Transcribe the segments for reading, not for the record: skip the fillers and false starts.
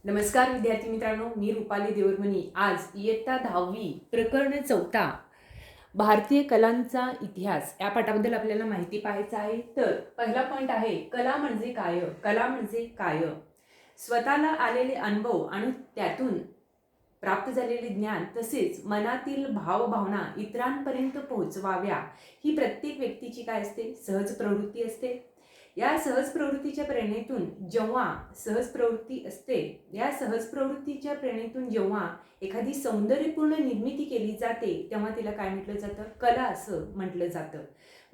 नमस्कार विद्यार्थी मित्रांनो, मी रुपाली देवरमनी. आज इयत्ता 10वी प्रकरण 4 भारतीय कलांचा इतिहास या पाठाबद्दल आपल्याला माहिती पाहायचं आहे. तर पहिला पॉइंट आहे कला म्हणजे काय. कला म्हणजे काय? स्वतःला आलेले अनुभव आणि त्यातून प्राप्त झालेले ज्ञान तसेच मनातील भावभावना इतरांपर्यंत पोहोचवाव्या ही प्रत्येक व्यक्तीची काय असते, सहज प्रवृत्ती असते. या सहज प्रवृत्तीच्या प्रेरणेतून जेव्हा सहज प्रवृत्ती असते, या सहज प्रवृत्तीच्या प्रेरणेतून जेव्हा एखादी सौंदर्यपूर्ण निर्मिती केली जाते तेव्हा तिला काय म्हटलं जातं, कला असं म्हटलं जातं.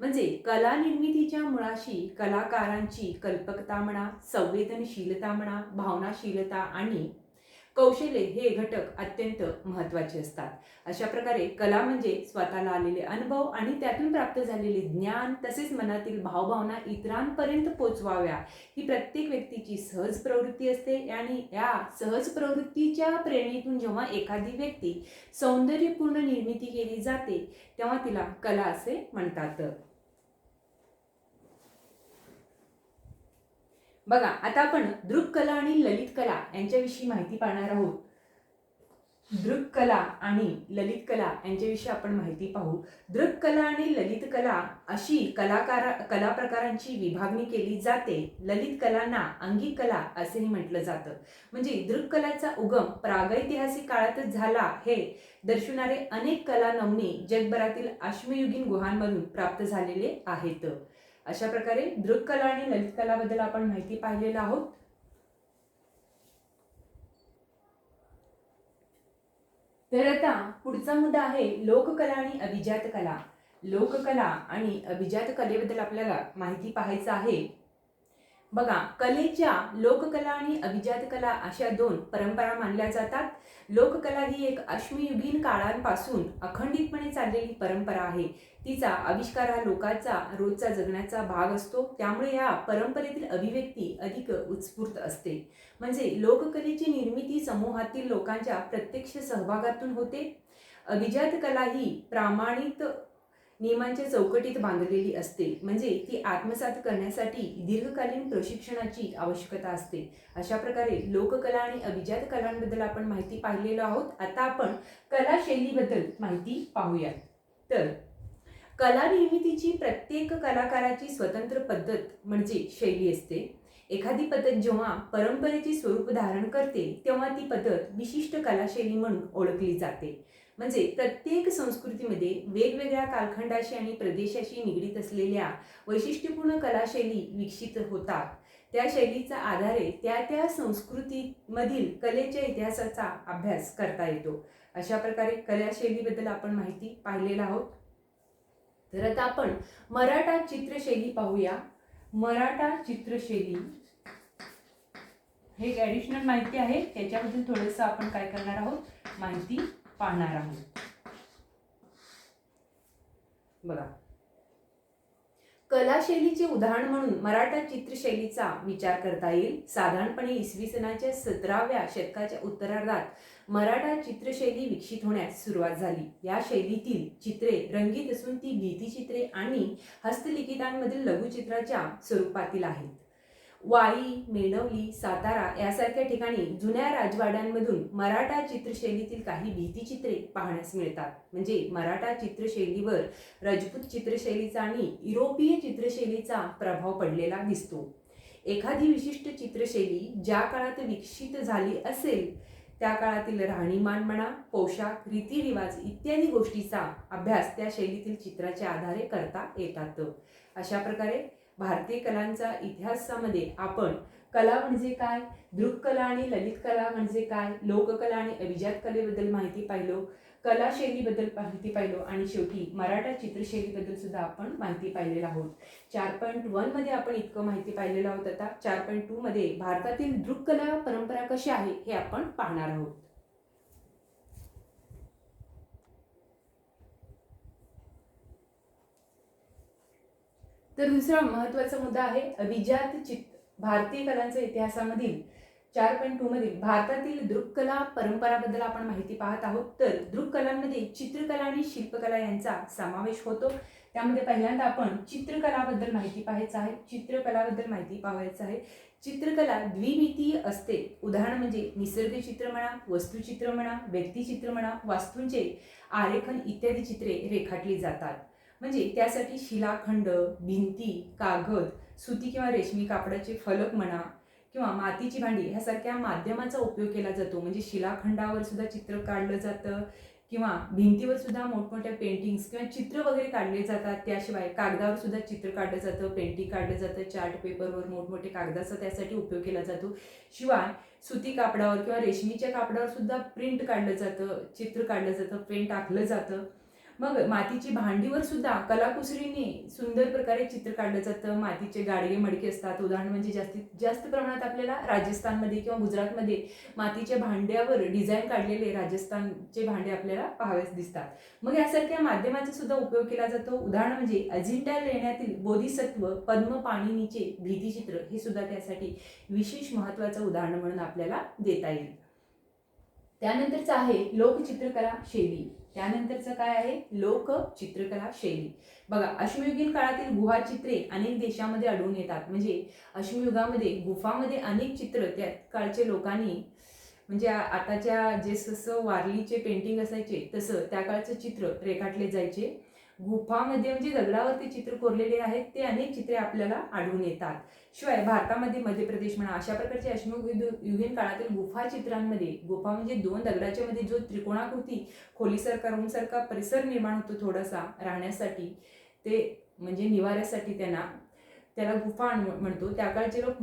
म्हणजे कला निर्मितीच्या मुळाशी कलाकारांची कल्पकता म्हणा, संवेदनशीलता म्हणा, भावनाशीलता आणि कौशल्य हे घटक अत्यंत महत्त्वाचे असतात. अशा प्रकारे कला म्हणजे स्वतःला आलेले अनुभव आणि त्यातून प्राप्त झालेले ज्ञान तसेच मनातील भावभावना इतरांपर्यंत पोचवाव्या ही प्रत्येक व्यक्तीची सहज प्रवृत्ती असते. आणि या सहज प्रवृत्तीच्या प्रेरणेतून जेव्हा एखादी व्यक्ती सौंदर्यपूर्ण निर्मिती केली जाते तेव्हा तिला कला असे म्हणतात. बघा, आता आपण दृक्कला आणि ललित कला यांच्याविषयी माहिती पाहणार आहोत. दृक्कला आणि ललित कला यांच्याविषयी आपण माहिती पाहू. दृक्कला आणि ललित कला अशी कला प्रकारांची विभागणी केली जाते. ललित कलांना अंगिक कला असेही म्हटलं जातं. म्हणजे दृक्कलाचा उगम प्रागैतिहासिक काळातच झाला हे दर्शवणारे अनेक कला नमुने जगभरातील अश्मयुगीन गुहांमधून प्राप्त झालेले आहेत. अशा प्रकारे दृक्कला आणि ललित कलाबद्दल आपण माहिती पाहिलेलं आहोत. तर आता पुढचा मुद्दा आहे लोककला आणि अभिजात कला. लोककला आणि अभिजात कलेबद्दल आपल्याला माहिती पाहायचं आहे. बघा, कलेच्या लोककला आणि अभिजात कला अशा दोन परंपरा मानल्या जातात. लोककला ही एक अश्मयुगीन काळांपासून अखंडितपणे चाललेली परंपरा आहे. तिचा आविष्कार हा लोकांचा रोजचा जगण्याचा भाग असतो, त्यामुळे या परंपरेतील अभिव्यक्ती अधिक उत्स्फूर्त असते. म्हणजे लोककलेची निर्मिती समूहातील लोकांच्या प्रत्यक्ष सहभागातून होते. अभिजात कला ही प्रामाणिक नियमांच्या चौकटीत बांधलेली असते. म्हणजे ती आत्मसात करण्यासाठी दीर्घकालीन प्रशिक्षणाची आवश्यकता असते. अशा प्रकारे लोककला आणि अभिजात कलांबद्दल आपण माहिती पाहिलेलो आहोत. आता आपण कला शैलीबद्दल माहिती पाहूया. तर कला निर्मितीची प्रत्येक कलाकाराची स्वतंत्र पद्धत म्हणजे शैली असते. एखादी पद्धत जेव्हा परंपरेचे स्वरूप धारण करते तेव्हा ती पद्धत विशिष्ट कलाशैली म्हणून ओळखली जाते. म्हणजे प्रत्येक संस्कृतीमध्ये वेगवेगळ्या कालखंडाशी आणि प्रदेशाशी निगडीत असलेल्या वैशिष्ट्यपूर्ण कलाशैली विकसित होतात. त्या शैलीच्या आधारे त्या त्या संस्कृतीमधील कलेच्या इतिहासाचा अभ्यास करता येतो. अशा प्रकारे कलाशैलीबद्दल आपण माहिती पाहिलेला आहोत. तर आता आपण मराठा चित्रशैली पाहूया. मराठा चित्रशैली हे एक ॲडिशनल माहिती आहे, त्याच्याबद्दल थोडंसं आपण काय करणार आहोत, माहिती पाहणार आहोत. बघा, कलाशैलीचे उदाहरण म्हणून मराठा चित्रशैलीचा विचार करता येईल. साधारणपणे इसवी सनाच्या 17व्या शतकाच्या उत्तरार्धात मराठा चित्रशैली विकसित होण्यास सुरुवात झाली. या शैलीतील चित्रे रंगीत असून ती भित्तिचित्रे आणि हस्तलिखितांमधील लघुचित्राच्या स्वरूपातील आहेत. वाई, मेणवली, सातारा यासारख्या ठिकाणी जुन्या राजवाड्यांमधून मराठा चित्रशैलीतील काही भित्तिचित्रे पाहण्यास मिळतात. म्हणजे मराठा चित्रशैलीवर राजपूत चित्रशैलीचा आणि युरोपीय चित्रशैलीचा प्रभाव पडलेला दिसतो. एखादी विशिष्ट चित्रशैली ज्या काळात विकसित झाली असेल त्या काळातील राहणीमान म्हणा, पोशाख, रीतिरिवाज इत्यादी गोष्टीचा अभ्यास त्या शैलीतील चित्राच्या आधारे करता येतात. अशा प्रकारे भारतीय कलांचा इतिहासामध्ये आपण कला म्हणजे काय, दृक्कला आणि ललित कला म्हणजे काय, लोककला आणि अभिजात कलेबद्दल माहिती पाहिलो, कला शैलीबद्दल माहिती पाहिलो आणि शेवटी मराठा चित्रशैलीबद्दल सुद्धा आपण माहिती पाहिलेलं आहोत. 4.1 मध्ये आपण इतकं माहिती पाहिलेलं आहोत. आता 4.2 मध्ये भारतातील दृक्कला परंपरा कशी आहे हे आपण पाहणार आहोत. तर दुसरा महत्त्वाचा मुद्दा आहे अभिजात भारतीय कलांच्या इतिहासामधील 4.2 मधील भारतातील दृक्कला परंपराबद्दल आपण माहिती पाहत आहोत. तर दृक्कलांमध्ये चित्रकला आणि शिल्पकला यांचा समावेश होतो. त्यामध्ये पहिल्यांदा आपण चित्रकलाबद्दल माहिती पाहायचं आहे. चित्रकलाबद्दल माहिती पाहायचं आहे. चित्रकला द्विमितीय असते. उदाहरण म्हणजे निसर्गचित्र म्हणा, वस्तुचित्र म्हणा, व्यक्तिचित्र म्हणा, वास्तूंचे आरेखन इत्यादी चित्रे रेखाटली जातात. म्हणजे त्यासाठी शिलाखंड, भिंती, कागद, सुती किंवा रेशमी कापडाचे फलक म्हणा किंवा मातीची भांडी ह्यासारख्या माध्यमाचा उपयोग केला जातो. म्हणजे शिलाखंडावर सुद्धा चित्र काढलं जातं किंवा भिंतीवर सुद्धा मोठमोठ्या पेंटिंग्स किंवा चित्र वगैरे काढले जातात. त्याशिवाय कागदावर सुद्धा चित्र काढलं जातं, पेंटिंग काढलं जातं, चार्ट पेपरवर मोठमोठे कागदाचा त्यासाठी उपयोग केला जातो. शिवाय सुती कापडावर किंवा रेशमीच्या कापडावर सुद्धा प्रिंट काढलं जातं, चित्र काढलं जातं, पेंट आखलं जातं. मग मातीची भांडीवर सुद्धा कलाकुसरीने सुंदर प्रकारे चित्र काढलं जातं. मातीचे गाडगे मडके असतात. उदाहरण म्हणजे जास्तीत जास्त प्रमाणात आपल्याला राजस्थानमध्ये किंवा गुजरातमध्ये मातीच्या भांड्यावर डिझाईन काढलेले राजस्थानचे भांडे आपल्याला पाहावेस दिसतात. मग यासारख्या माध्यमाचा सुद्धा उपयोग केला जातो. उदाहरण म्हणजे अजिंठा लेण्यातील बोधिसत्व पद्म पाणिनीचे भित्तिचित्र हे सुद्धा त्यासाठी विशेष महत्त्वाचं उदाहरण म्हणून आपल्याला देता येईल. त्यानंतरचं आहे लोकचित्रकला शैली. त्यानंतरचं काय आहे? लोकचित्रकला शैली. बघा, अश्मयुगीन काळातील गुहाचित्रे अनेक देशामध्ये आढळून येतात. म्हणजे अश्मयुगामध्ये गुफामध्ये अनेक चित्र त्या काळच्या लोकांनी म्हणजे आताच्या जे जसं वारलीचे पेंटिंग असायचे तसं त्या काळचं चित्र रेखाटले जायचे. गुफामध्ये म्हणजे दगडावरती चित्र कोरलेले आहेत ते अनेक चित्रे आपल्याला आढळून येतात. शिवाय भारतामध्ये मध्य प्रदेश म्हणा अशा प्रकारच्या अश्मयुगीन काळातील गुफा चित्रांमध्ये गुफा म्हणजे दोन दगडाच्या मध्ये जो त्रिकोणाकृती खोलीसारखा रूमसारखा परिसर निर्माण होतो थोडासा राहण्यासाठी, ते म्हणजे निवाऱ्यासाठी त्याला गुफा म्हणतो. त्या काळचे लोक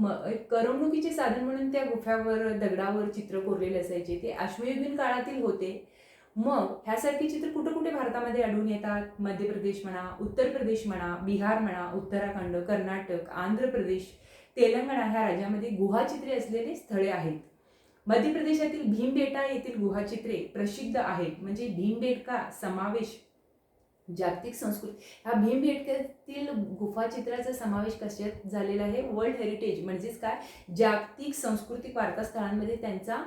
करमणुकीचे साधन म्हणून त्या गुफ्यावर दगडावर चित्र कोरलेले असायचे. ते अश्मयुगीन काळातील होते. मग ह्यासारखी चित्र कुठे कुठे भारतामध्ये आढळून येतात? मध्य प्रदेश म्हणा, उत्तर प्रदेश म्हणा, बिहार म्हणा, उत्तराखंड, कर्नाटक, आंध्र प्रदेश, तेलंगणा ह्या राज्यामध्ये गुहाचित्रे असलेले स्थळे आहेत. मध्य प्रदेशातील भीमबेटका येथील गुहाचित्रे प्रसिद्ध आहेत. म्हणजे भीमबेटका समावेश जागतिक संस्कृती, ह्या भीमबेटक्यातील गुफाचित्राचा समावेश कशात झालेला आहे? वर्ल्ड हेरिटेज म्हणजेच काय, जागतिक सांस्कृतिक वारसा स्थळांमध्ये त्यांचा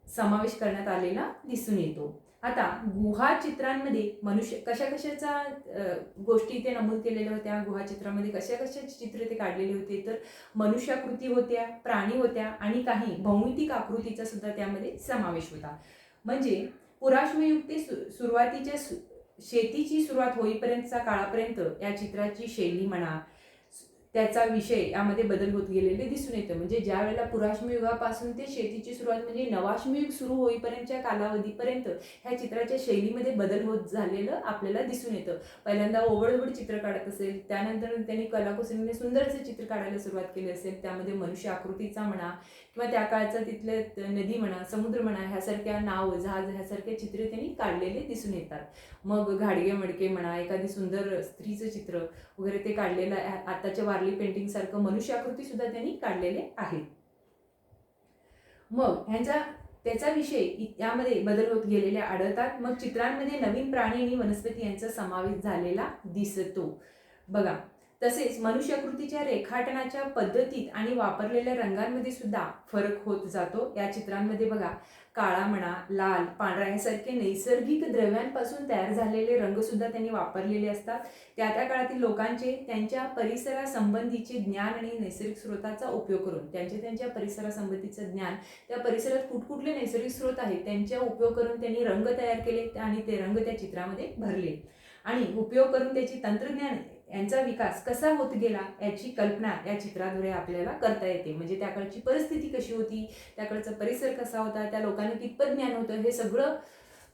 समावेश करण्यात आलेला दिसून येतो. आता गुहा चित्रांमध्ये मनुष्य कशाचा गोष्टी इथे नमूद केलेल्या होत्या. गुहा चित्रामध्ये कशाचे चित्र ते काढलेले होते तर मनुष्याकृती होत्या, प्राणी होत्या आणि काही भौमितिक आकृतीचा सुद्धा त्यामध्ये समावेश होता. म्हणजे पुराश्मयुग ते सुरुवातीच्या शेतीची सुरुवात होईपर्यंतच्या काळापर्यंत या चित्राची शैली म्हणा त्याचा विषय यामध्ये बदल होत गेलेले दिसून येतं. म्हणजे ज्या वेळेला पुराश्मयुगापासून ते शेतीची सुरुवात म्हणजे नवाश्मयुग सुरू होईपर्यंतच्या कालावधीपर्यंत ह्या चित्राच्या शैलीमध्ये बदल होत झालेलं आपल्याला दिसून येतं. पहिल्यांदा ओबडधोबड चित्र काढत असेल, त्यानंतर त्यांनी कलाकुसरीने सुंदर असे चित्र काढायला सुरुवात केली असेल. त्यामध्ये मनुष्य आकृतीचा म्हणा किंवा त्या काळचा तिथले नदी म्हणा, समुद्र म्हणा ह्यासारख्या नाव, जहाज ह्यासारख्या चित्रे त्यांनी काढलेले दिसून येतात. मग घाडगे मडके म्हणा, एखादी सुंदर स्त्रीचं चित्र वगैरे ते काढलेलं आताच्या वारली पेंटिंग सारखं मनुष्य आकृती सुद्धा त्यांनी काढलेले आहेत. मग त्याचा विषय यामध्ये बदल होत गेलेले आढळतात. मग चित्रांमध्ये नवीन प्राणी आणि वनस्पती यांचा समावेश झालेला दिसतो. बघा, तसेच मनुष्याकृतीच्या रेखाटनाच्या पद्धतीत आणि वापरलेल्या रंगांमध्ये सुद्धा फरक होत जातो. या चित्रांमध्ये बघा, काळा म्हणा, लाल, पांढरा यासारखे नैसर्गिक द्रव्यांपासून तयार झालेले रंग सुद्धा त्यांनी वापरलेले असतात. त्या काळातील लोकांचे त्यांच्या परिसरासंबंधीचे ज्ञान आणि नैसर्गिक स्रोताचा उपयोग करून त्यांच्या परिसरासंबंधीचं ज्ञान, त्या परिसरात कुठकुठले नैसर्गिक स्रोत आहेत त्यांचा उपयोग करून त्यांनी रंग तयार केले आणि ते रंग त्या चित्रामध्ये भरले आणि उपयोग करून त्याची तंत्रज्ञान यांचा विकास कसा होत गेला याची कल्पना या चित्राद्वारे आपल्याला करता येते. म्हणजे त्या काळची परिस्थिती कशी होती, त्याकडचा परिसर कसा होता, त्या लोकांना कितपत ज्ञान होतं, हे सगळं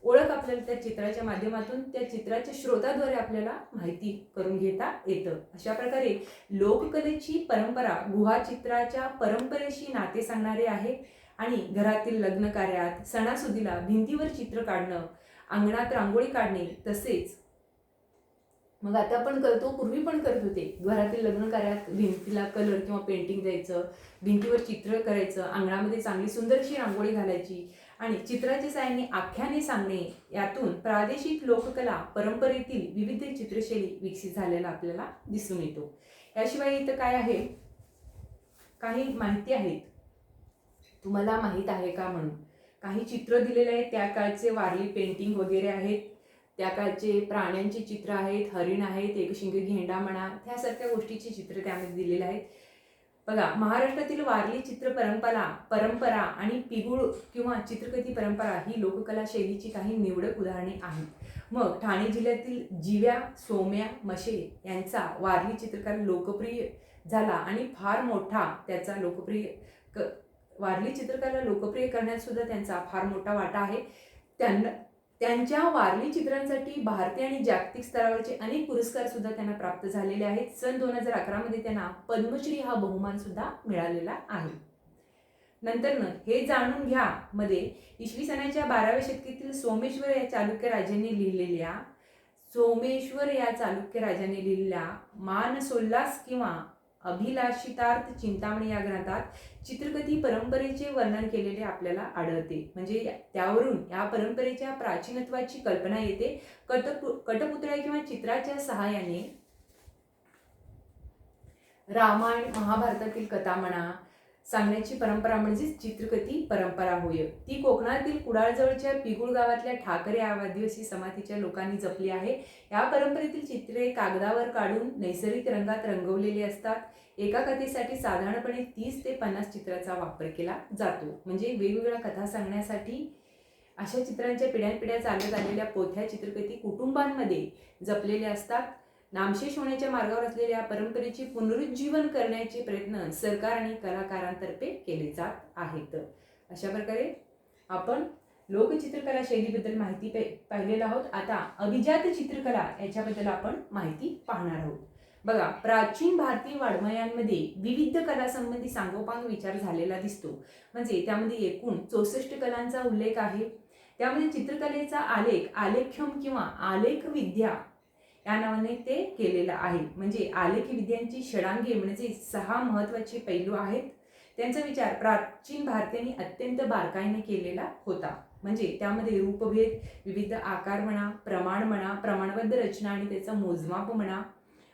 ओळख आपल्याला त्या चित्राच्या माध्यमातून त्या चित्राच्या स्रोताद्वारे आपल्याला माहिती करून घेता येतं. अशा प्रकारे लोककलेची परंपरा गुहाचित्राच्या परंपरेशी नाते सांगणारे आहे आणि घरातील लग्न कार्यात, सणासुदीला भिंतीवर चित्र काढणं, अंगणात रांगोळी काढणे, तसेच मग आता पण करतो, पूर्वी पण करत होते. घरातील लग्न कार्यात भिंतीला कलर किंवा पेंटिंग द्यायचं, भिंतीवर चित्र करायचं, अंगणामध्ये चांगली सुंदरशी रांगोळी घालायची आणि चित्राच्या साहाय्याने आख्याने सांगणे, यातून प्रादेशिक लोककला परंपरेतील विविध चित्रशैली विकसित झालेला आपल्याला दिसून येतो. याशिवाय इथं काय आहे, काही माहिती आहेत, तुम्हाला माहीत आहे का म्हणून काही चित्र दिलेले आहेत. त्या काळचे वारली पेंटिंग वगैरे आहेत त्या काळचे प्राण्यांची चित्र आहेत, हरिण आहेत, एकशिंगी घेंडा म्हणा, त्यासारख्या गोष्टीची चित्र त्यामध्ये दिलेली आहेत. बघा, महाराष्ट्रातील वारली चित्र परंपरा आणि पिगुळ किंवा चित्रकथी परंपरा ही लोककला शैलीची काही निवडक उदाहरणे आहेत. मग ठाणे जिल्ह्यातील जिव्या सोम्या मशे यांचा वारली चित्रकार लोकप्रिय झाला आणि फार मोठा त्याचा वारली चित्रकला लोकप्रिय करण्यात सुद्धा त्यांचा फार मोठा वाटा आहे. त्यांच्या वारली चित्रांसाठी भारतीय आणि जागतिक स्तरावरचे अनेक पुरस्कार सुद्धा त्यांना प्राप्त झालेले आहेत. सन 2011 मध्ये त्यांना पद्मश्री हा बहुमान सुद्धा मिळालेला आहे. नंतर हे जाणून घ्या मध्ये इसवी सनाच्या 12व्या शतकातील सोमेश्वर या चालुक्य राजाने लिहिलेल्या मानसोल्लास किंवा अभिलाषितार्थ चिंतामणी या ग्रंथात चित्रकथी परंपरेचे वर्णन केलेले आपल्याला आढळते. म्हणजे त्यावरून या परंपरेच्या प्राचीनत्वाची कल्पना येते. कटपुतळ्या किंवा चित्राच्या सहाय्याने रामायण महाभारतातील कथा म्हणा सांगण्याची परंपरा म्हणजे चित्रकथी परंपरा होय. ती कोकणातील कुडाळजवळच्या पिगुळ गावातल्या ठाकरे आदिवासी समाजाच्या लोकांनी जपली आहे. या परंपरेतील चित्रे कागदावर काढून नैसर्गिक रंगात रंगवलेली असतात. एका कथेसाठी साधारणपणे 30 ते 50 चित्राचा वापर केला जातो. म्हणजे वेगवेगळ्या कथा सांगण्यासाठी अशा चित्रांच्या पिढ्यानपिढ्या चालत आलेल्या पोथ्या चित्रकथी कुटुंबांमध्ये जपलेल्या असतात. नामशेष होण्याच्या मार्गावर असलेल्या परंपरेची पुनरुज्जीवन करण्याचे प्रयत्न सरकार आणि कलाकारांतर्फे केले जात आहेत. अशा प्रकारे आपण लोकचित्रकला शैलीबद्दल माहिती पाहिलेला आहोत. आता अभिजात चित्रकला याच्याबद्दल आपण माहिती पाहणार आहोत. बघा, प्राचीन भारतीय वाङ्मयांमध्ये विविध कलासंबंधी सांगोपांग विचार झालेला दिसतो. म्हणजे त्यामध्ये एकूण 64 कलांचा उल्लेख आहे. त्यामध्ये चित्रकलेचा आलेख्यम किंवा आलेख विद्या या नावाने ते केलेलं आहे. म्हणजे आलेख विद्यांची षडांगे म्हणजे 6 महत्त्वाचे पैलू आहेत. त्यांचा विचार प्राचीन भारतीयांनी अत्यंत बारकाईने केलेला होता. म्हणजे त्यामध्ये रूपभेद, विविध आकार म्हणा, प्रमाण म्हणा, प्रमाणबद्ध रचना आणि त्याचा मोजमाप म्हणा,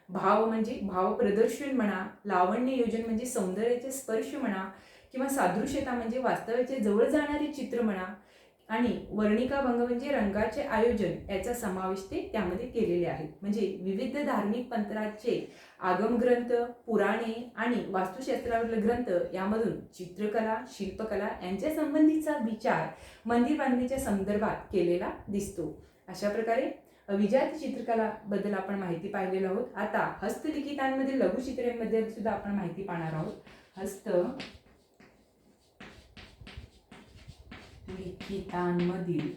भाव म्हणजे भाव प्रदर्शन म्हणा, लावण्य योजन म्हणजे सौंदर्याचे स्पर्श म्हणा किंवा सादृश्यता म्हणजे वास्तवाच्या जवळ जाणारे चित्र म्हणा, आणि वर्णिका भंग म्हणजे रंगाचे आयोजन याचा समावेश ते त्यामध्ये केलेले आहेत. म्हणजे विविध धार्मिक पंथाचे आगमग्रंथ, पुराणे आणि वास्तुशास्त्रावरील ग्रंथ यामधून चित्रकला, शिल्पकला यांच्या संबंधीचा विचार मंदिर बांधणीच्या संदर्भात केलेला दिसतो. अशा प्रकारे अभिजात चित्रकला बद्दल आपण माहिती पाहिलेलो आहोत. आता हस्तलिखितांमधील लघुचित्रांबद्दल सुद्धा आपण माहिती पाहणार आहोत. हस्तलिखितांमधील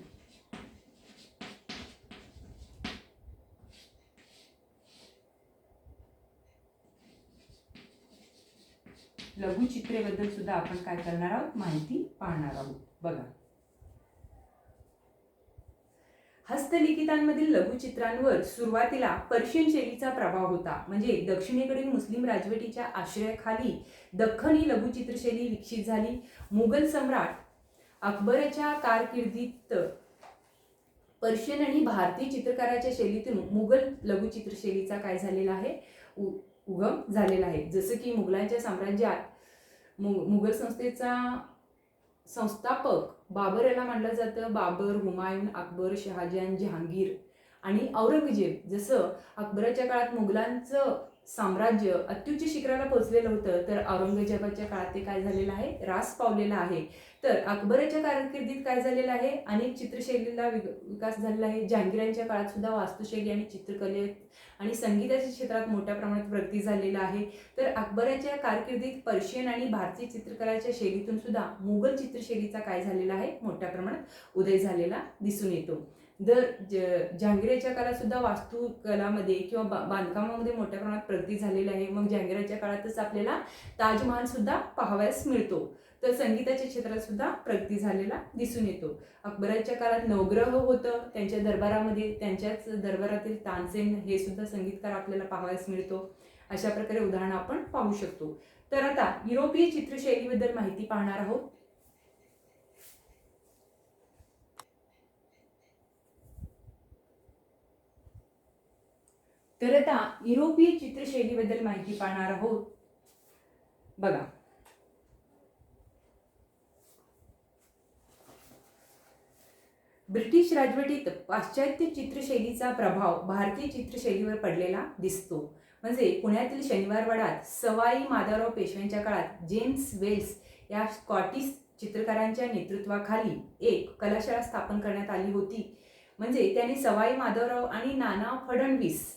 लघुचित्रेबद्दल सुद्धा आपण काय करणार आहोत, माहिती पाहणार आहोत. बघा, हस्तलिखितांमधील लघुचित्रांवर सुरुवातीला पर्शियन शैलीचा प्रभाव होता. म्हणजे दक्षिणेकडील मुस्लिम राजवटीच्या आश्रयाखाली दख्खनी लघुचित्रशैली विकसित झाली. मुघल सम्राट अकबराच्या कारकिर्दीत पर्शियन आणि भारतीय चित्रकाराच्या शैलीतून मुघल लघुचित्रशैलीचा काय झालेला आहे, उगम झालेला आहे. जसं की मुघलांच्या साम्राज्यात मुघल संस्थेचा संस्थापक बाबर याला मानलं जातं. बाबर, हुमायून, अकबर, शहाजहान, जहांगीर आणि औरंगजेब. जसं अकबराच्या काळात मुघलांचं साम्राज्य अत्युच्च शिखराला पोहोचलेलं होतं, तर औरंगजेबाच्या काळात ते काय झालेलं आहे, ऱ्हास पावलेला आहे. तर अकबराच्या कारकिर्दीत काय झालेलं आहे, अनेक चित्रशैलीला विकास झालेला आहे. जहांगीरांच्या काळात सुद्धा वास्तुशैली आणि चित्रकले आणि संगीताच्या क्षेत्रात मोठ्या प्रमाणात प्रगती झालेला आहे. तर अकबराच्या कारकिर्दीत पर्शियन आणि भारतीय चित्रकलाच्या शैलीतून सुद्धा मुघल चित्रशैलीचा काय झालेला आहे, मोठ्या प्रमाणात उदय झालेला दिसून येतो. जहांगीराच्या काळात सुद्धा वास्तुकलामध्ये किंवा बांधकामामध्ये मोठ्या प्रमाणात प्रगती झालेली आहे. मग जहांगीराच्या काळातच आपल्याला ताजमहाल सुद्धा पाहावयास मिळतो. तर संगीताच्या क्षेत्रात सुद्धा प्रगती झालेला दिसून येतो. अकबराच्या काळात नवग्रह होतं त्यांच्या दरबारामध्ये. त्यांच्याच दरबारातील तानसेन हे सुद्धा संगीतकार आपल्याला पाहावयास मिळतो. अशा प्रकारे उदाहरण आपण पाहू शकतो. तर आता युरोपीय चित्रशैलीबद्दल माहिती पाहणार आहोत. तर आता युरोपीय चित्रशैलीबद्दल माहिती पाहणार आहोत. बघा, ब्रिटिश राजवटीत पाश्चात्य चित्रशैलीचा प्रभाव भारतीय चित्रशैलीवर पडलेला दिसतो. म्हणजे पुण्यातील शनिवारवाड्यात सवाई माधवराव पेशव्यांच्या काळात जेम्स वेल्स या स्कॉटिश चित्रकारांच्या नेतृत्वाखाली एक कलाशाळा स्थापन करण्यात आली होती. म्हणजे त्यांनी सवाई माधवराव आणि नाना फडणवीस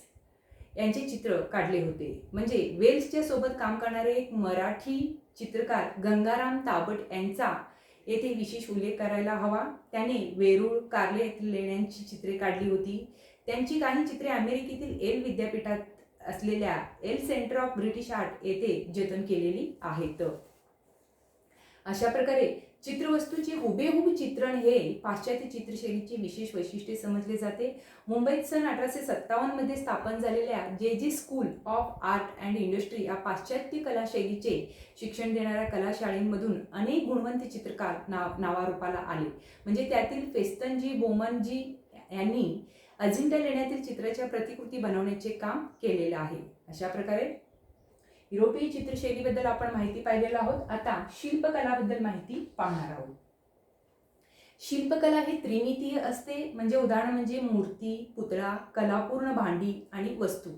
यांचे चित्र काढले होते. म्हणजे वेल्सच्या सोबत काम करणारे एक मराठी चित्रकार गंगाराम ताबट यांचा येथे विशेष उल्लेख करायला हवा. त्याने वेरूळ, कारले येथील लेण्यांची चित्रे काढली होती. त्यांची काही चित्रे अमेरिकेतील येल विद्यापीठात असलेल्या Yale centre of British art येथे जतन केलेली आहेत. अशा प्रकारे चित्रवस्तूचे हुबेहूब चित्रण हे पाश्चात्य चित्रशैलीचे विशेष वैशिष्ट्य समजले जाते. मुंबईत सन 1857 मध्ये स्थापन झालेल्या जे school of art and industry या पाश्चात्य कलाशैलीचे शिक्षण देणाऱ्या कलाशाळेमधून अनेक गुणवंत चित्रकार नावारूपाला आले. म्हणजे त्यातील फेस्तनजी बोमनजी यांनी अजिंठा लेण्यातील चित्राच्या प्रतिकृती बनवण्याचे काम केलेले आहे. अशा प्रकारे युरोपीय चित्रशैलीबद्दल आपण माहिती पाहिलेलं आहोत. आता शिल्पकलाबद्दल माहिती पाहणार आहोत. शिल्पकला हे त्रिमितीय असते. म्हणजे उदाहरण म्हणजे मूर्ती, पुतळा, कलापूर्ण भांडी आणि वस्तू.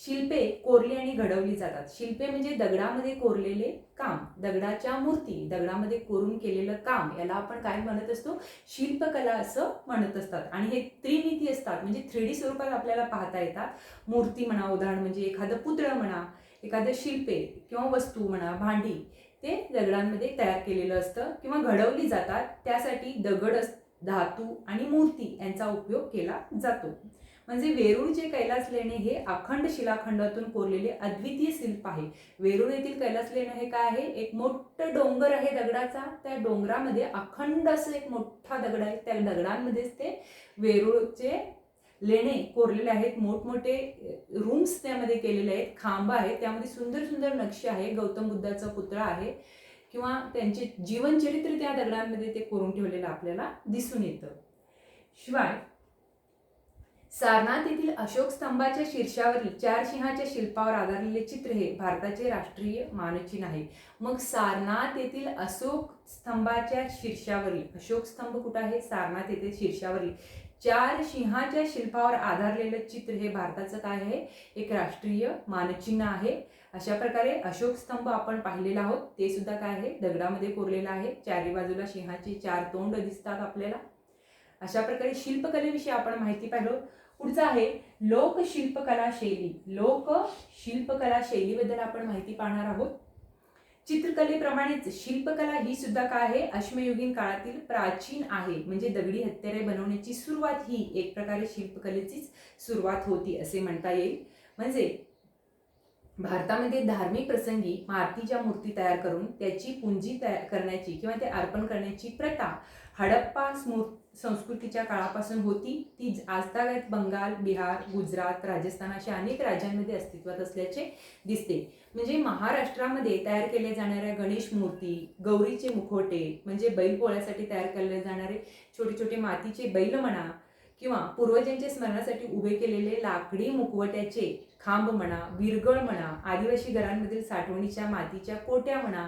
शिल्पे कोरली आणि घडवली जातात. शिल्पे म्हणजे दगडामध्ये कोरलेले काम, दगडाच्या मूर्ती, दगडामध्ये कोरून केलेलं काम, याला आपण काय म्हणत असतो? शिल्पकला असं म्हणत असतात. आणि हे त्रिमितीय असतात. म्हणजे 3D स्वरूपात आपल्याला पाहता येतात. मूर्ती म्हणा, उदाहरण म्हणजे एखादं पुतळं म्हणा, एखादं शिल्पे किंवा वस्तू म्हणा, भांडी, ते दगडांमध्ये तयार केलेलं असतं किंवा घडवली जातात. त्यासाठी दगड, धातू आणि मूर्ती यांचा उपयोग केला जातो. म्हणजे वेरूळचे कैलास लेणे हे अखंड शिलाखंडातून कोरलेले अद्वितीय शिल्प आहे. वेरूळ येथील कैलास लेणे हे काय आहे? एक मोठं डोंगर आहे दगडाचा. त्या डोंगरामध्ये अखंड असं एक मोठा दगड आहे. त्या दगडांमध्येच ते वेरूळचे लेणे कोरलेले आहेत. मोठमोठे रूम्स त्यामध्ये केलेले आहेत. खांब आहे, त्यामध्ये सुंदर सुंदर नक्षी आहे. गौतम बुद्धाचा पुतळा आहे किंवा त्यांचे जीवनचरित्र त्या दगडांमध्ये ते कोरून ठेवलेलं आपल्याला दिसून येतं. शिवाय सारनाथ येथील अशोक स्तंभाच्या शीर्षावरील 4 सिंहाच्या शिल्पावर आधारलेले चित्र हे भारताचे राष्ट्रीय मानचिन्ह आहे. मग सारनाथ येथील अशोक स्तंभाच्या शीर्षावरील, अशोक स्तंभ कुठं आहे? सारनाथ येथील शीर्षावरील 4 सिंहाच्या शिल्पावर आधारलेलं चित्र हे भारताचं काय आहे? एक राष्ट्रीय मानचिन्ह आहे. अशा प्रकारे अशोक स्तंभ आपण पाहिलेला आहोत. ते सुद्धा काय आहे? दगडामध्ये कोरलेलं आहे. चारी बाजूला सिंहाची 4 तोंड दिसतात आपल्याला. अशा प्रकारे शिल्पकलेविषयी आपण माहिती पाहिलो. पुढचं आहे लोकशिल्पकला शैली. लोकशिल्पकला शैलीबद्दल आपण माहिती पाहणार आहोत. चित्रकलेप्रमाणेच शिल्पकला ही सुद्धा काय आहे? अश्मयुगीन काळातील प्राचीन आहे. म्हणजे दगडी हत्यारे बनवण्याची सुरुवात ही एक प्रकारे शिल्पकलेचीच सुरुवात होती असे म्हणता येईल. म्हणजे भारतामध्ये धार्मिक प्रसंगी मातीच्या मूर्ती तयार करून त्याची पुंजी तयार करण्याची किंवा ते अर्पण करण्याची प्रथा हडप्पा संस्कृतीच्या काळापासून होती. ती आजतागायत बंगाल, बिहार, गुजरात, राजस्थान अशा अनेक राज्यांमध्ये अस्तित्वात असल्याचे दिसते. म्हणजे महाराष्ट्रामध्ये तयार केल्या जाणाऱ्या गणेश मूर्ती, गौरीचे मुखवटे म्हणजे बैल पोळ्यासाठी तयार केले जाणारे छोटे छोटे मातीचे बैल म्हणा किंवा पूर्वजांच्या स्मरणासाठी उभे केलेले लाकडी मुखवट्याचे खांब म्हणा, विरगळ म्हणा, आदिवासी घरांमधील साठवणीच्या मातीच्या कोट्या म्हणा,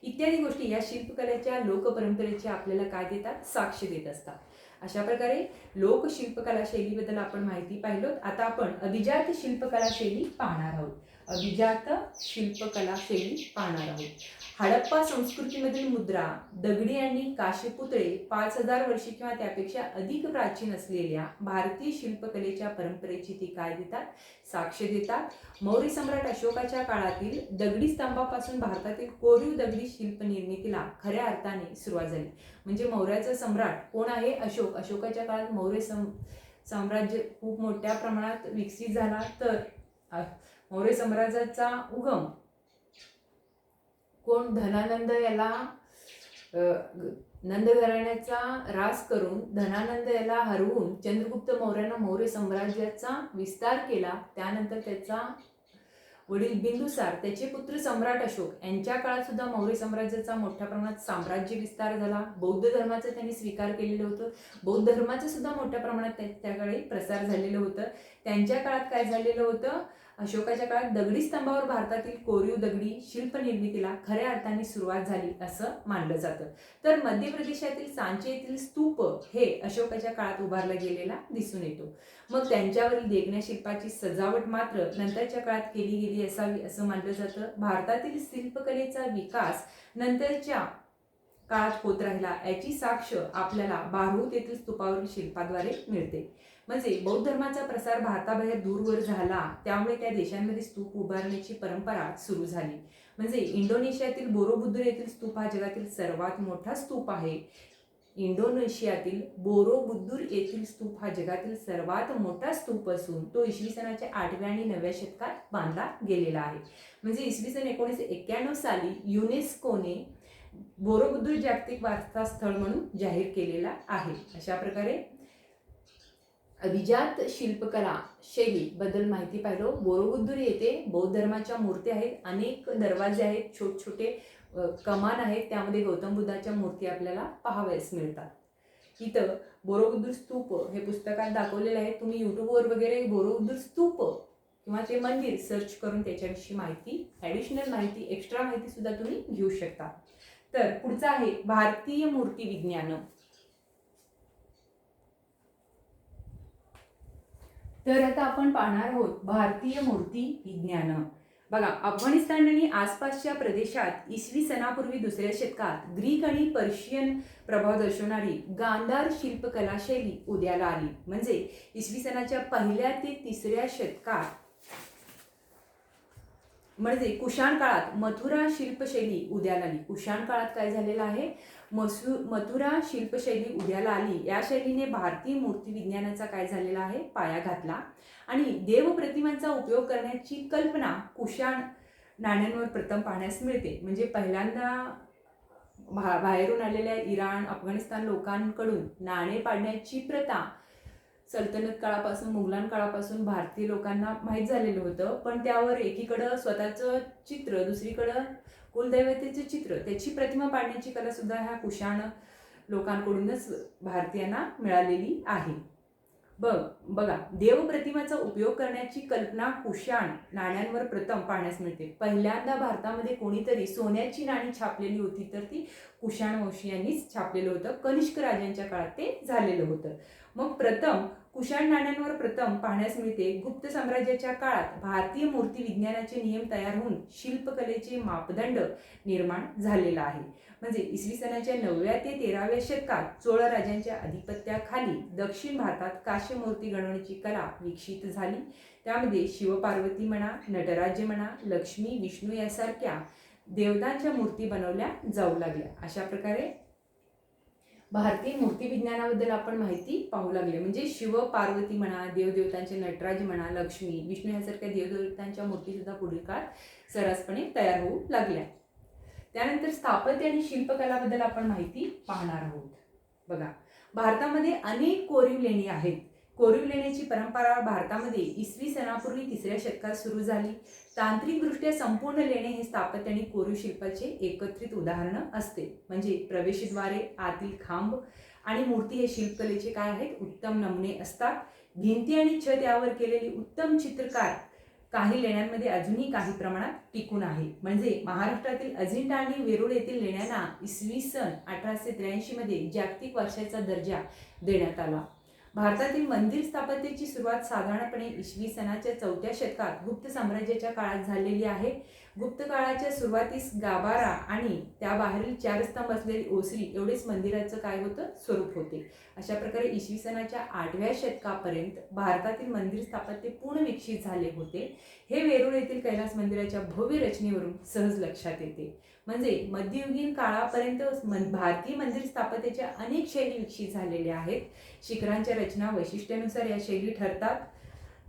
इत्यादी गोष्टी या शिल्पकलेच्या लोकपरंपरेची आपल्याला काय देतात? साक्ष देत असतात. अशा प्रकारे लोकशिल्पकला शैलीबद्दल आपण माहिती पाहिलो. आता आपण अभिजात शिल्पकला शैली पाहणार आहोत. अभिजात शिल्पकला शैली पाहणार आहोत. हडप्पा संस्कृतीमधील मुद्रा, दगडी आणि काशीपुतळे 5000 वर्षे किंवा त्यापेक्षा अधिक प्राचीन असलेल्या भारतीय शिल्पकलेच्या परंपरेची ती काय देतात? साक्ष देतात. मौर्य सम्राट अशोकाच्या काळातील दगडी स्तंभापासून भारतातील कोरीव दगडी शिल्प निर्मितीला खऱ्या अर्थाने सुरुवात झाली. म्हणजे मौर्याचा सम्राट कोण आहे? अशोक. अशोकाच्या काळात मौर्य साम्राज्य खूप मोठ्या प्रमाणात विकसित झाला. तर मौर्य साम्राज्याचा उगम कोण? धनानंद याला नंद घराण्याचा रास करून धनानंद याला हरवून चंद्रगुप्त मौर्यानं मौर्य साम्राज्याचा विस्तार केला. त्यानंतर त्याचा वडील बिंदुसार, त्याचे पुत्र सम्राट अशोक यांच्या काळात सुद्धा मौर्य साम्राज्याचा मोठ्या प्रमाणात साम्राज्य विस्तार झाला. बौद्ध धर्माचा त्यांनी स्वीकार केलेलं होतं. बौद्ध धर्माचं सुद्धा मोठ्या प्रमाणात त्याकाळी प्रसार झालेलं होतं. त्यांच्या काळात काय झालेलं होतं? अशोकाच्या काळात दगडी स्तंभावर भारतातील कोरीव दगडी शिल्प निर्मितीला खऱ्या अर्थाने सुरुवात झाली असं मानलं जातं. तर मध्य प्रदेशातील सांची येथील स्तूप हे अशोकाच्या काळात उभारला गेलेला दिसून येतो. मग त्यांच्यावरील देगण्या शिल्पाची सजावट मात्र नंतरच्या काळात केली गेली असावी असं मानलं जातं. भारतातील शिल्पकलेचा विकास नंतरच्या काळात होत राहिला याची साक्ष आपल्याला बारूद येथील स्तूपावरील शिल्पाद्वारे मिळते. म्हणजे बौद्ध धर्माचा प्रसार भारताबाहेर दूरवर झाला, त्यामुळे त्या देशांमध्ये स्तूप उभारण्याची परंपरा सुरू झाली. म्हणजे इंडोनेशियातील बोरोबुद्दूर येथील स्तूप हा जगातील सर्वात मोठा स्तूप आहे. इंडोनेशियातील बोरोबुद्दूर येथील स्तूप हा जगातील सर्वात मोठा स्तूप असून तो इसवी सनाच्या 8व्या आणि 9व्या शतकात बांधला गेलेला आहे. म्हणजे इसवी सन 1991 साली युनेस्कोने बोरोबुद्दूर जागतिक वारसा स्थळ म्हणून जाहीर केलेला आहे. अशा प्रकारे अभिजात शिल्पकला शैली बद्दल माहिती पाहिलं. बोरोबुद्दूर येथे बौद्ध धर्माच्या मूर्ती आहेत, अनेक दरवाजे आहेत, छोटे छोटे कमान आहेत, त्यामध्ये गौतम बुद्धाच्या मूर्ती आपल्याला पाहावयास मिळतात. इथं बोरोबुद्दूर स्तूप हे पुस्तकात दाखवलेलं आहे. तुम्ही यूट्यूबवर वगैरे बोरोबुद्दूर स्तूप किंवा ते मंदिर सर्च करून त्याच्याविषयी माहिती, ॲडिशनल माहिती, एक्स्ट्रा माहिती सुद्धा तुम्ही घेऊ शकता. तर पुढचं आहे भारतीय मूर्ती विज्ञान. तर आता आपण पाहणार आहोत भारतीय मूर्ती विज्ञान. बघा, अफगाणिस्तान आणि आसपासच्या प्रदेशात इसवी सनापूर्वी 2ऱ्या शतकात ग्रीक आणि पर्शियन प्रभाव दर्शवणारी गांधार शिल्पकला शैली उदयाला आली. म्हणजे इसवी सनाच्या 1ल्या ते 3ऱ्या शतकात म्हणजे कुशाण काळात मथुरा शिल्पशैली उदयाला आली. कुशाण काळात काय झालेलं आहे, मथुरा शिल्पशैली उदयाला आली. या शैलीने भारतीय मूर्ती विज्ञानाचा काय झालेला आहे, पाया घातला आणि देवप्रतिमांचा उपयोग करण्याची कल्पना कुशाण नाण्यांवर प्रथम पाहण्यास मिळते. म्हणजे पहिल्यांदा बाहेरून आलेल्या इराण, अफगाणिस्तान लोकांकडून नाणे पाडण्याची प्रथा सल्तनत काळापासून, मुघलां काळापासून भारतीय लोकांना माहीत झालेलं होतं. पण त्यावर एकीकडं स्वतःचं चित्र, दुसरीकडं कुलदैवतेचे चित्र, त्याची प्रतिमा पाडण्याची कला सुद्धा ह्या कुशाण लोकांकडूनच भारतीयांना मिळालेली आहे. बघा, देवप्रतिमाचा उपयोग करण्याची कल्पना कुशाण नाण्यांवर प्रथम पाहण्यास मिळते. पहिल्यांदा भारतामध्ये कोणीतरी सोन्याची नाणी छापलेली होती, तर ती कुशाण वंशीयांनीच छापलेलं होतं. कनिष्क राजांच्या काळात ते झालेलं होतं. मग प्रथम कुशाण नाण्यांवर प्रथम पाहण्यास मिळते. गुप्त साम्राज्याच्या काळात भारतीय मूर्ती विज्ञानाचे नियम तयार होऊन शिल्पकलेचे मापदंड निर्माण झालेला आहे. म्हणजे इसवी सनाच्या 9व्या ते 13व्या शतकात चोळ राजांच्या अधिपत्याखाली दक्षिण भारतात काश्य मूर्ती गणवण्याची कला विकसित झाली. त्यामध्ये शिवपार्वती म्हणा, नटराज्य म्हणा, लक्ष्मी, विष्णू यासारख्या देवतांच्या मूर्ती बनवल्या जाऊ लागल्या. अशा प्रकारे भारतीय मूर्ती विज्ञानाबद्दल आपण माहिती पाहू लागले. म्हणजे शिव पार्वती म्हणा, देवदेवतांचे नटराज म्हणा, लक्ष्मी, विष्णू यासारख्या देवदेवतांच्या मूर्ती सुद्धा पुढील काळात सर्रासपणे तयार होऊ लागल्या. त्यानंतर स्थापत्य आणि शिल्पकलाबद्दल आपण माहिती पाहणार आहोत. बघा, भारतामध्ये अनेक कोरीव लेणी आहेत. कोरीव लेण्याची परंपरा भारतामध्ये इसवी सनापूर्वी 3ऱ्या शतकात सुरू झाली. तांत्रिकदृष्ट्या संपूर्ण लेणे हे स्थापत्य आणि कोरीव शिल्पाचे एकत्रित उदाहरण असते. म्हणजे प्रवेशद्वारे, आतील खांब आणि मूर्ती हे शिल्पकलेचे काय आहेत, उत्तम नमुने असतात. भिंती आणि छत यावर केलेली उत्तम चित्रकार काही लेण्यांमध्ये अजूनही काही प्रमाणात टिकून आहे. म्हणजे महाराष्ट्रातील अजिंठा आणि वेरूळ येथील लेण्यांना इसवी सन 1883 मध्ये जागतिक वारशाचा दर्जा देण्यात आला. भारतातील मंदिर स्थापत्याची सुरुवात साधारणपणे इसवी सनाच्या 4थ्या शतकात गुप्त साम्राज्याच्या काळात झालेली आहे. गुप्त काळाच्या सुरुवातीस गाभारा आणि त्याबाहेरील 4 स्तंभ असलेली ओसरी एवढेच मंदिराचं काय होतं, स्वरूप होते. अशा प्रकारे इसवी सनाच्या 8व्या शतकापर्यंत भारतातील मंदिर स्थापत्य पूर्ण विकसित झाले होते. हे वेरूळ येथील कैलास मंदिराच्या भव्य रचनेवरून सहज लक्षात येते. म्हणजे मध्ययुगीन काळापर्यंत भारतीय मंदिर स्थापत्याच्या अनेक शैली विकसित झालेल्या आहेत. शिखरांच्या रचना वैशिष्ट्यानुसार या शैली ठरतात.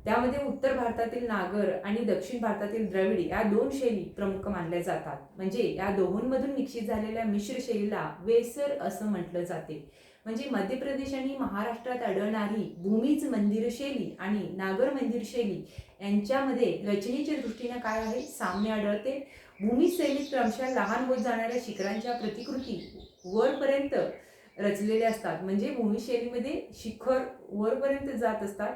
त्यामध्ये उत्तर भारतातील नागर आणि दक्षिण भारतातील द्रविडी या 2 शैली प्रमुख मानल्या जातात. म्हणजे या दोहोंमधून विकसित झालेल्या मिश्र शैलीला वेसर असं म्हटलं जाते. म्हणजे मध्य प्रदेश आणि महाराष्ट्रात आढळणारी भूमीज मंदिर शैली आणि नागर मंदिर शैली यांच्यामध्ये रचनेच्या दृष्टीने काय आहे, साम्य आढळते. भूमीज शैलीत क्रमशः लहान होत जाणाऱ्या शिखरांच्या प्रतिकृती वरपर्यंत रचलेल्या असतात. म्हणजे भूमी शैलीमध्ये शिखर वरपर्यंत जात असतात.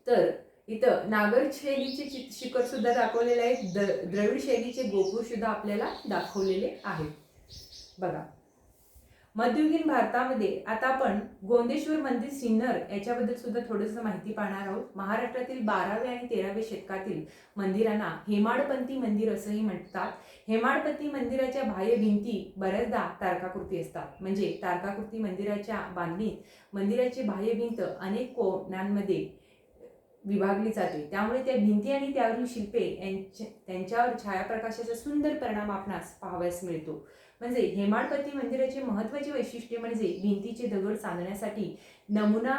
तर इथं नागर शैलीचे शिखर सुद्धा दाखवलेले आहेत, द्रविड शैलीचे गोपूर सुद्धा आपल्याला दाखवलेले आहेत. बघा, मध्ययुगीन भारतामध्ये आता आपण गोंदेश्वर मंदिर सिन्नर याच्याबद्दल सुद्धा थोडंसं माहिती पाहणार आहोत. महाराष्ट्रातील 12व्या आणि 13व्या शतकातील मंदिरांना हेमाडपंथी मंदिर असंही म्हणतात. हेमाडपंथी मंदिराच्या बाह्य भिंती बऱ्याचदा तारकाकृती असतात. म्हणजे तारकाकृती मंदिराच्या बांधणीत मंदिराची बाह्य भिंत अनेक कोनांमध्ये विभागली जाते. त्यामुळे त्या भिंती आणि त्यावरील शिल्पे त्यांच्यावर छायाप्रकाशाचा सुंदर परिणाम आपणास पाहावयास मिळतो. म्हणजे हेमाडपंथी मंदिराचे महत्त्वाचे वैशिष्ट्य म्हणजे भिंतीचे दगड सांधण्यासाठी नमुना.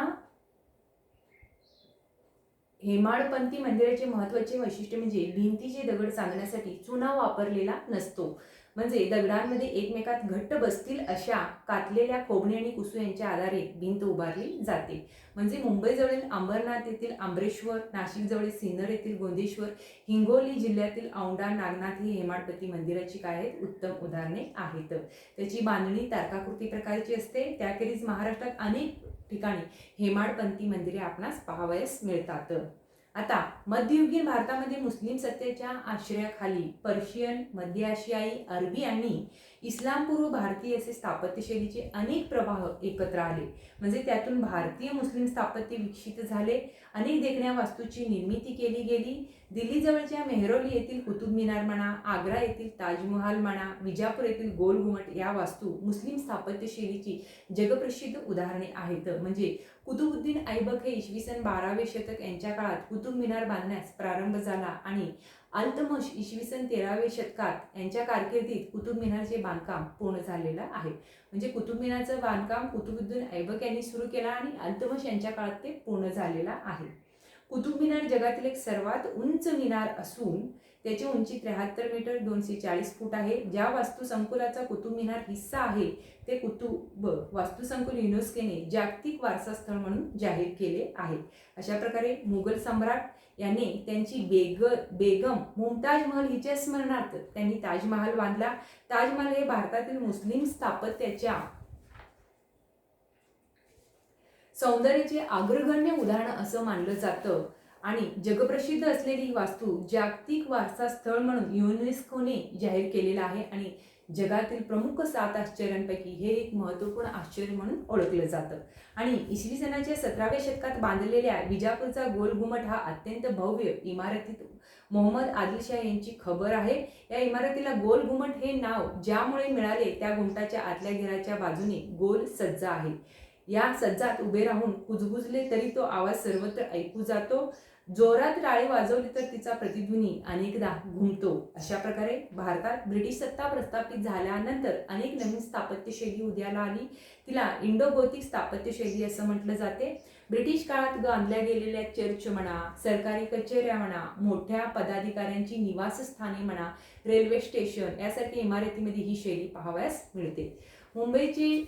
हेमाडपंथी मंदिराचे महत्त्वाचे वैशिष्ट्य म्हणजे भिंतीचे दगड सांधण्यासाठी चुना वापरलेला नसतो. म्हणजे दगडांमध्ये एकमेकात घट्ट बसतील अशा कातलेल्या खोबणे आणि कुसू यांच्या आधारे भिंत उभारली जाते. म्हणजे मुंबईजवळील अंबरनाथ येथील आंबरेश्वर, नाशिकजवळील सिन्नर येथील गोंदेश्वर, हिंगोली जिल्ह्यातील औंढा नागनाथ ही हेमाडपंथी मंदिराची काय आहेत, उत्तम उदाहरणे आहेत. त्याची बांधणी तारकाकृती प्रकारची असते. त्याखेरीज महाराष्ट्रात अनेक ठिकाणी हेमाडपंथी मंदिरे आपणास पाहावयास मिळतात. आता मध्ययुगीन भारतामध्ये मुस्लिम सत्तेच्या आश्रयाखाली पर्शियन, मध्य आशियाई, अरबी आणि इस्लामपूर्व भारतीय असे स्थापत्यशैलीचे अनेक प्रवाह एकत्र आले. म्हणजे त्यातून भारतीय मुस्लिम स्थापत्य विकसित झाले. अनेक देखण्या वास्तूची निर्मिती केली गेली. दिल्लीजवळच्या मेहरौली येथील कुतुब मिनार म्हणा, आग्रा येथील ताजमहाल म्हणा, विजापूर येथील गोल घुमट या वास्तू मुस्लिम स्थापत्यशैलीची जगप्रसिद्ध उदाहरणे आहेत. म्हणजे कुतुबुद्दीन ऐबक हे इसवी सन 12वे शतक यांच्या काळात कुतुब मिनार बांधण्यास प्रारंभ झाला आणि अल्तमश इसवी सन 13वे शतकात यांच्या कारकिर्दीत कुतुब मिनारचे बांधकाम पूर्ण झालेलं आहे. म्हणजे कुतुब मिनारचं बांधकाम कुतुबुद्दीन ऐबक यांनी सुरू केला आणि अल्तमश यांच्या काळात ते पूर्ण झालेलं आहे. कुतुब मिनार जगातील एक सर्वात उंच मिनार असून त्याची उंची 73 मीटर 240 फूट आहे. ज्या वास्तुसंकुलाचा कुतुब मिनार हिस्सा आहे ते कुतुब वास्तुसंकुल युनेस्कोने जागतिक वारसा स्थळ म्हणून जाहीर केले आहे. अशा प्रकारे मुघल सम्राट यांनी त्यांची बेगम मुमताज महल हिच्या स्मरणार्थ त्यांनी ताजमहाल बांधला. ताजमहाल हे भारतातील मुस्लिम स्थापत्याच्या सौंदर्याचे अग्रगण्य उदाहरण असं मानलं जातं आणि जगप्रसिद्ध असलेली ही वास्तू जागतिक वारसा स्थळ म्हणून युनेस्कोने जाहीर केलेला आहे आणि जगातील प्रमुख 7 आश्चर्यांपैकी हे एक महत्त्वपूर्ण आश्चर्य म्हणून ओळखलं जातं. आणि इसवी सनाच्या 17व्या शतकात बांधलेल्या विजापूरचा गोल घुमट हा अत्यंत भव्य इमारतीत मोहम्मद आदिलशाह यांची खबर आहे. या इमारतीला गोल घुमट हे नाव ज्यामुळे मिळाले त्या घुमटाच्या आतल्या घेराच्या बाजूने गोल सज्जा आहे. या सज्जात उभे राहून कुजबुजले तरी तो आवाज सर्वत्र ऐकू जातो. जोरात टाळे वाजवली तर तिचा प्रतिध्वनी अनेकदा घुमतो. अशा प्रकारे भारतात ब्रिटिश सत्ता प्रस्थापित झाल्यानंतर अनेक नवीन स्थापत्यशैली उदयाला आली. तिला इंडो गोथिक स्थापत्यशैली असं म्हटलं जाते. ब्रिटिश काळात बांधल्या गेलेल्या चर्च म्हणा, सरकारी कचेऱ्या म्हणा, मोठ्या पदाधिकाऱ्यांची निवासस्थाने म्हणा, रेल्वे स्टेशन यासारख्या इमारतीमध्ये ही शैली पाहावयास मिळते. मुंबईची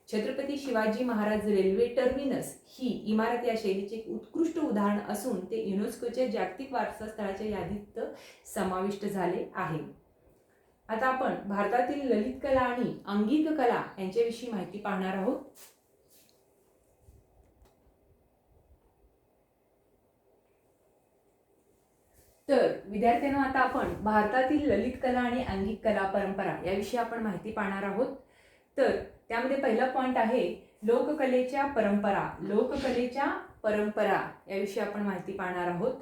छत्रपती शिवाजी महाराज रेल्वे टर्मिनस ही इमारत या शैलीचे एक उत्कृष्ट उदाहरण असून ते युनेस्कोच्या जागतिक वारसा स्थळाच्या यादीत समाविष्ट झाले आहे. आता आपण भारतातील ललित कला आणि अंगिक कला यांच्याविषयी माहिती पाहणार आहोत. तर विद्यार्थ्यांनो, आता आपण भारतातील ललित कला आणि अंगिक कला परंपरा याविषयी आपण माहिती पाहणार आहोत. तर त्यामध्ये पहिला पॉइंट आहे लोककलेच्या परंपरा. लोककलेच्या परंपरा याविषयी आपण माहिती पाहणार आहोत.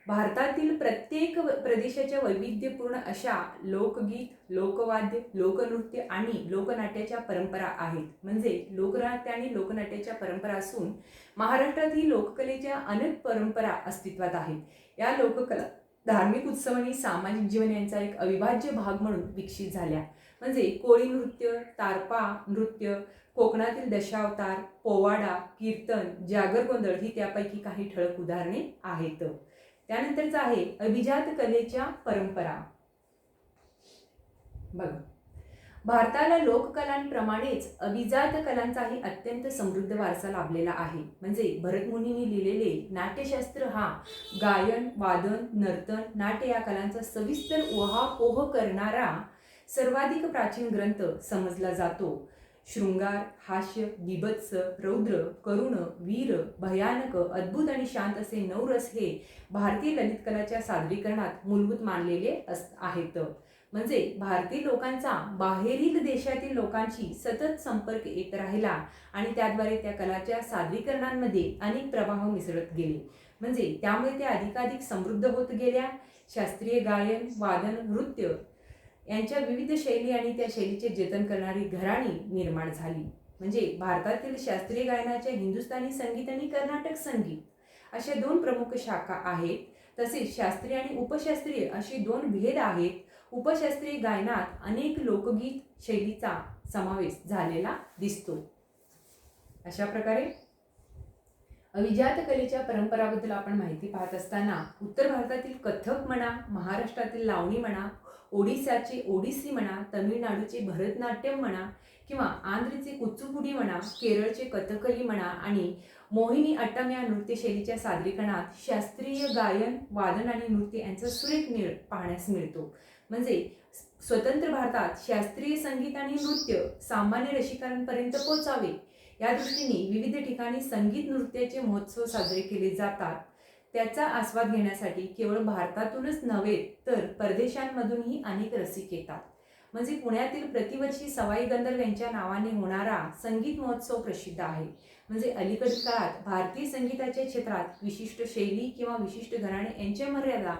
भारतातील प्रत्येक प्रदेशाच्या वैविध्यपूर्ण अशा लोकगीत, लोकवाद्य, लोकनृत्य आणि लोकनाट्याच्या परंपरा आहेत. म्हणजे लोकनाट्य आणि लोकनाट्याच्या परंपरा असून महाराष्ट्रात ही लोककलेच्या अनेक परंपरा अस्तित्वात आहेत. या लोककला धार्मिक उत्सव आणि सामाजिक जीवन यांचा एक अविभाज्य भाग म्हणून विकसित झाल्या. म्हणजे कोळी नृत्य, तारपा नृत्य, कोकणातील दशावतार, पोवाडा, कीर्तन, जागर गोंधळ ही त्यापैकी काही ठळक उदाहरणे आहेत. त्यानंतरच आहे अभिजात कलेच्या परंपरा. बघा, भारताला लोककलांप्रमाणेच अभिजात कलांचाही अत्यंत समृद्ध वारसा लाभलेला आहे. म्हणजे भरतमुनींनी लिहिलेले नाट्यशास्त्र हा गायन, वादन, नर्तन, नाट्य या कलांचा सविस्तर उहापोह करणारा सर्वाधिक प्राचीन ग्रंथ समजला जातो. शृंगार, हास्य, बीभत्स, रौद्र, करुण, वीर, भयानक, अद्भुत आणि शांत असे 9 रस हे भारतीय ललित कलाच्या सादरीकरणात मूलभूत मानलेले आहेत. म्हणजे भारतीय लोकांचा बाहेरील देशातील लोकांशी सतत संपर्क येत राहिला आणि त्याद्वारे त्या कलाच्या सादरीकरणांमध्ये अनेक प्रभाव मिसळत गेले. म्हणजे त्यामुळे त्या अधिकाधिक समृद्ध होत गेल्या. शास्त्रीय गायन, वादन, नृत्य यांच्या विविध शैली आणि त्या शैलीचे जतन करणारी घराणी निर्माण झाली. म्हणजे भारतातील शास्त्रीय गायनाच्या हिंदुस्थानी संगीत आणि कर्नाटक संगीत अशा 2 प्रमुख शाखा आहेत. तसेच शास्त्रीय आणि उपशास्त्रीय असे 2 भेद आहेत. उपशास्त्रीय गायनात अनेक लोकगीत शैलीचा समावेश झालेला दिसतो. अशा प्रकारे अभिजात कलेच्या परंपराबद्दल आपण माहिती पाहत असताना उत्तर भारतातील कथक म्हणा, महाराष्ट्रातील लावणी म्हणा, ओडिसाचे ओडिसी म्हणा, तमिळनाडूचे भरतनाट्यम म्हणा किंवा आंध्रचे कुचुपुडी म्हणा, केरळचे कथकली म्हणा आणि मोहिनी अट्टम या नृत्यशैलीच्या सादरीकरणात शास्त्रीय गायन, वादन आणि नृत्य यांचा सुरेख मेळ पाहण्यास मिळतो. म्हणजे स्वतंत्र भारतात शास्त्रीय संगीत आणि नृत्य सामान्य रसिकांपर्यंत पोहोचावे या दृष्टीने विविध ठिकाणी संगीत नृत्याचे महोत्सव साजरे केले जातात. त्याचा आस्वाद घेण्यासाठी केवळ भारतातूनच नव्हे तर परदेशांमधूनही अनेक रसिक येतात. म्हणजे पुण्यातील प्रतिवर्षी सवाई गंधर्व यांच्या नावाने होणारा संगीत महोत्सव प्रसिद्ध आहे. म्हणजे अलीकडील काळात भारतीय संगीताच्या क्षेत्रात विशिष्ट शैली किंवा विशिष्ट घराणे यांच्या मर्यादा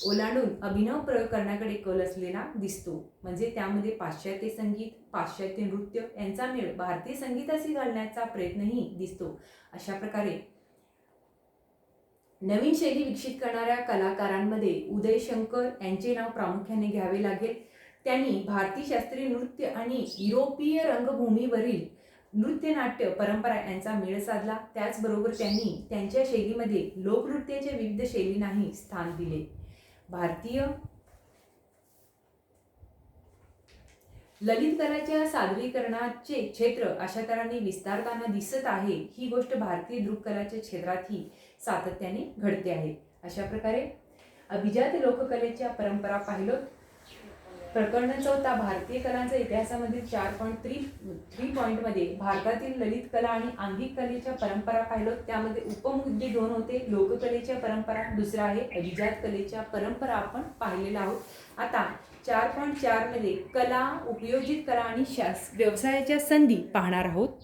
ओलांडून अभिनव प्रयोग करण्याकडे कल असलेला दिसतो. म्हणजे त्यामध्ये पाश्चात्य संगीत, पाश्चात्य नृत्य यांचा मेळ भारतीय संगीताशी घालण्याचा प्रयत्नही दिसतो. अशा प्रकारे नवीन शैली विकसित करणाऱ्या कलाकारांमध्ये उदय शंकर यांचे नाव प्रामुख्याने घ्यावे लागेल. त्यांनी भारतीय शास्त्रीय नृत्य आणि युरोपीय रंगभूमीवरील नृत्यनाट्य परंपरा यांचा मेळ साधला. त्याचबरोबर त्यांनी त्यांच्या शैलीमध्ये लोकनृत्याच्या विविध शैलींनाही स्थान दिले. भारतीय ललित कलाच्या सादरीकरणाचे क्षेत्र अशा तऱ्हेने विस्तारताना दिसत आहे. ही गोष्ट भारतीय दृककलाच्या क्षेत्रातही सातत्याने घडते आहे. अशा प्रकारे अभिजात लोककलेच्या परंपरा पाहिलोत. प्रकरण 4 भारतीय कलांचा इतिहासामधील 4.3 पॉईंटमध्ये भारतातील ललित कला आणि अंगिक कलेच्या परंपरा पाहिलोत. त्यामध्ये उपमुद्दे 2 होते. लोककलेच्या परंपरा, दुसरा आहे अभिजात कलेच्या परंपरा आपण पाहिलेला आहोत. आता 4.4 मध्ये कला, उपयोजित कला आणि व्यवसायाच्या संधी पाहणार आहोत.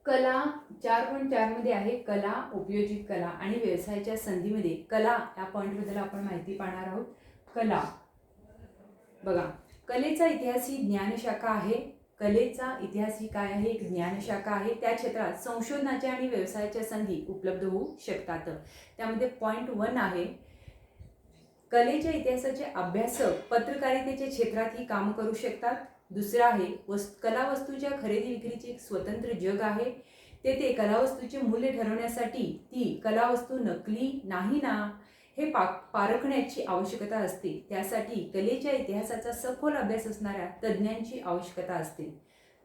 कला 4.4 मध्ये आहे कला, उपयोजित कला आणि व्यवसायाच्या संधीमध्ये कला या पॉईंटबद्दल आपण माहिती पाहणार आहोत. कला बघा, कलेचा इतिहास ही ज्ञानशाखा आहे. कलेचा इतिहास ही काय आहे? एक ज्ञानशाखा आहे. त्या क्षेत्रात संशोधनाच्या आणि व्यवसायाच्या संधी उपलब्ध होऊ शकतात. त्यामध्ये पॉईंट 1 आहे कलेच्या इतिहासाचे अभ्यासक पत्रकारितेच्या क्षेत्रात ही काम करू शकतात. दुसरा आहे कला वस्तूच्या खरेदी विक्रीचे एक स्वतंत्र जग आहे. तेथे कलावस्तूचे मूल्य ठरवण्यासाठी ती कलावस्तू नकली नाही ना हे पारखण्याची आवश्यकता असते. त्यासाठी कलेच्या इतिहासाचा सखोल अभ्यास असणाऱ्या तज्ज्ञांची आवश्यकता असते.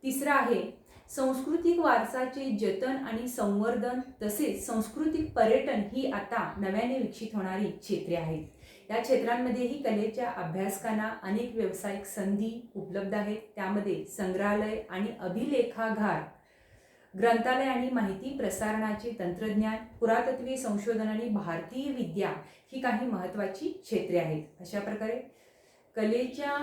तिसरा आहे सांस्कृतिक वारसाचे जतन आणि संवर्धन तसेच सांस्कृतिक पर्यटन ही आता नव्याने विकसित होणारी क्षेत्रे आहेत. या क्षेत्रांमध्येही कलेच्या अभ्यासकांना अनेक व्यावसायिक संधी उपलब्ध आहेत. त्यामध्ये संग्रहालय आणि अभिलेखागार, ग्रंथालय आणि माहिती प्रसारणाचे तंत्रज्ञान, पुरातत्वीय संशोधन आणि भारतीय विद्या ही काही महत्त्वाची क्षेत्रे आहेत. अशा प्रकारे कलेच्या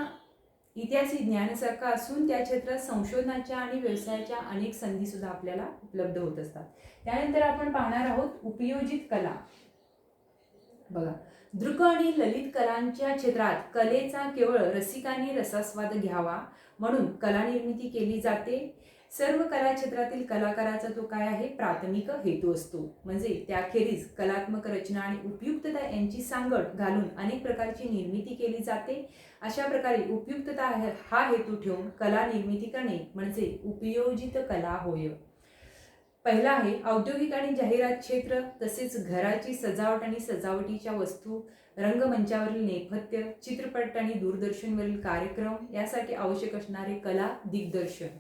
इतिहास ही ज्ञानशाखा असून त्या क्षेत्रात संशोधनाच्या आणि व्यवसायाच्या अनेक संधी सुद्धा आपल्याला उपलब्ध होत असतात. त्यानंतर आपण पाहणार आहोत उपयोजित कला. बघा, दृक आणि ललित कलांच्या क्षेत्रात कलेचा केवळ रसिकांनी रसास्वाद घ्यावा म्हणून कला निर्मिती केली जाते. सर्व कला क्षेत्रातील कलाकाराचा तो काय आहे? प्राथमिक हेतू असतो. म्हणजे त्याखेरीज कलात्मक रचना आणि उपयुक्तता यांची सांगड घालून अनेक प्रकारची निर्मिती केली जाते. अशा प्रकारे उपयुक्तता हा हेतू ठेवून कला निर्मिती करणे म्हणजे उपयोजित कला होय. पहिला आहे औद्योगिक आणि जाहिरात क्षेत्र तसेच घराची सजावट आणि सजावटीच्या वस्तू, रंगमंचावरील नेपथ्य, चित्रपट आणि दूरदर्शनवरील कार्यक्रम यासाठी आवश्यक असणारे कला दिग्दर्शन,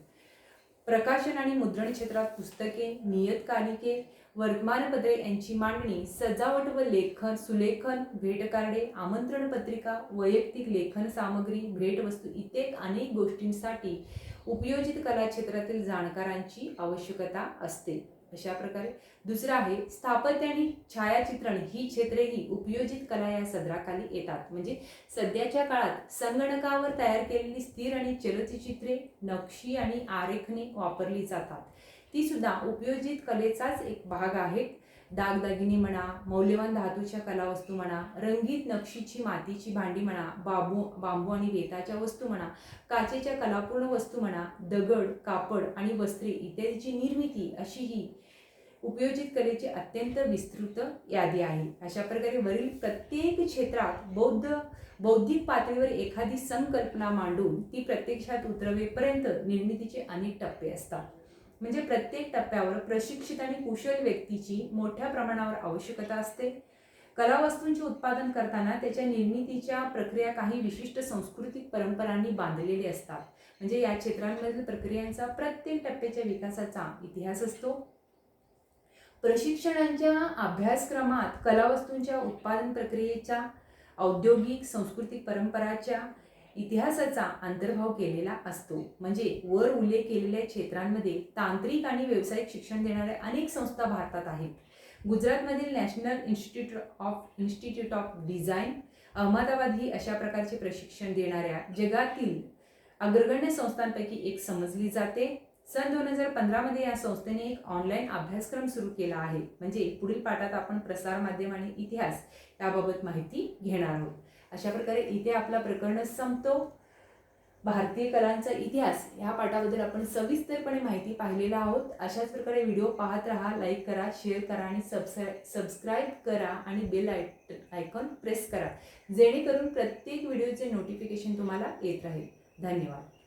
प्रकाशन आणि मुद्रण क्षेत्रात पुस्तके, नियतकालिके, वर्तमानपत्रे यांची मांडणी, सजावट व लेखन, सुलेखन, भेटकार्डे, आमंत्रण पत्रिका, वैयक्तिक लेखन सामग्री, भेटवस्तू इत्यादी अनेक गोष्टींसाठी उपयोजित कला क्षेत्रातील जाणकारांची आवश्यकता असते. अशा प्रकारे दुसरं आहे स्थापत्य आणि छायाचित्रण ही क्षेत्रेही उपयोजित कला या सदराखाली येतात. म्हणजे सध्याच्या काळात संगणकावर तयार केलेली स्थिर आणि चलचित्रे, नक्षी आणि आरेखने वापरली जातात. ती सुद्धा उपयोजित कलेचाच एक भाग आहेत. दागदागिने म्हणा, मौल्यवान धातूच्या कलावस्तू म्हणा, रंगीत नक्षीची मातीची भांडी म्हणा, बांबू आणि रेताच्या वस्तू म्हणा, काचेच्या कलापूर्ण वस्तू म्हणा, दगड, कापड आणि वस्त्रे इत्यादीची निर्मिती अशी ही उपयोजित कलेची अत्यंत विस्तृत यादी आहे. अशा प्रकारे वरील प्रत्येक क्षेत्रात बौद्धिक पातळीवर एखादी संकल्पना मांडून ती प्रत्यक्षात उतरवेपर्यंत निर्मितीचे अनेक टप्पे असतात. म्हणजे प्रत्येक टप्प्यावर प्रशिक्षित आणि कुशल व्यक्तीची मोठ्या प्रमाणावर आवश्यकता असते. कलावस्तूंचे उत्पादन करताना त्याच्या निर्मितीच्या प्रक्रिया काही विशिष्ट सांस्कृतिक परंपरांनी बांधलेली असतात. म्हणजे या क्षेत्रांमधील प्रक्रियांचा प्रत्येक टप्प्याच्या विकासाचा इतिहास असतो. प्रशिक्षणाच्या अभ्यासक्रमात कलावस्तूंच्या उत्पादन प्रक्रियेच्या औद्योगिक सांस्कृतिक परंपराच्या इतिहासाचा अंतर्भाव केलेला असतो. म्हणजे वर उल्लेख केलेल्या क्षेत्रांमध्ये तांत्रिक आणि व्यावसायिक शिक्षण देणाऱ्या अनेक संस्था भारतात आहेत. गुजरातमधील National Institute of Design, Ahmedabad ही अशा प्रकारचे प्रशिक्षण देणाऱ्या जगातील अग्रगण्य संस्थांपैकी एक समजली जाते. सन 2015 मध्ये या संस्थेने एक ऑनलाईन अभ्यासक्रम सुरू केला आहे. म्हणजे पुढील पाठात आपण प्रसार माध्यम आणि इतिहास याबाबत माहिती घेणार आहोत. अशा प्रकारे इथे आपला प्रकरण संपतो. भारतीय कलांचा इतिहास या पाठाबद्दल आपण सविस्तरपणे माहिती पाहिलेला आहोत. अशाच प्रकारे व्हिडिओ पाहत राहा, लाईक करा, शेअर करा आणि सबस्क्राईब करा आणि बेल आयकॉन प्रेस करा, जेणेकरून प्रत्येक व्हिडिओचे नोटिफिकेशन तुम्हाला येत राहील. धन्यवाद.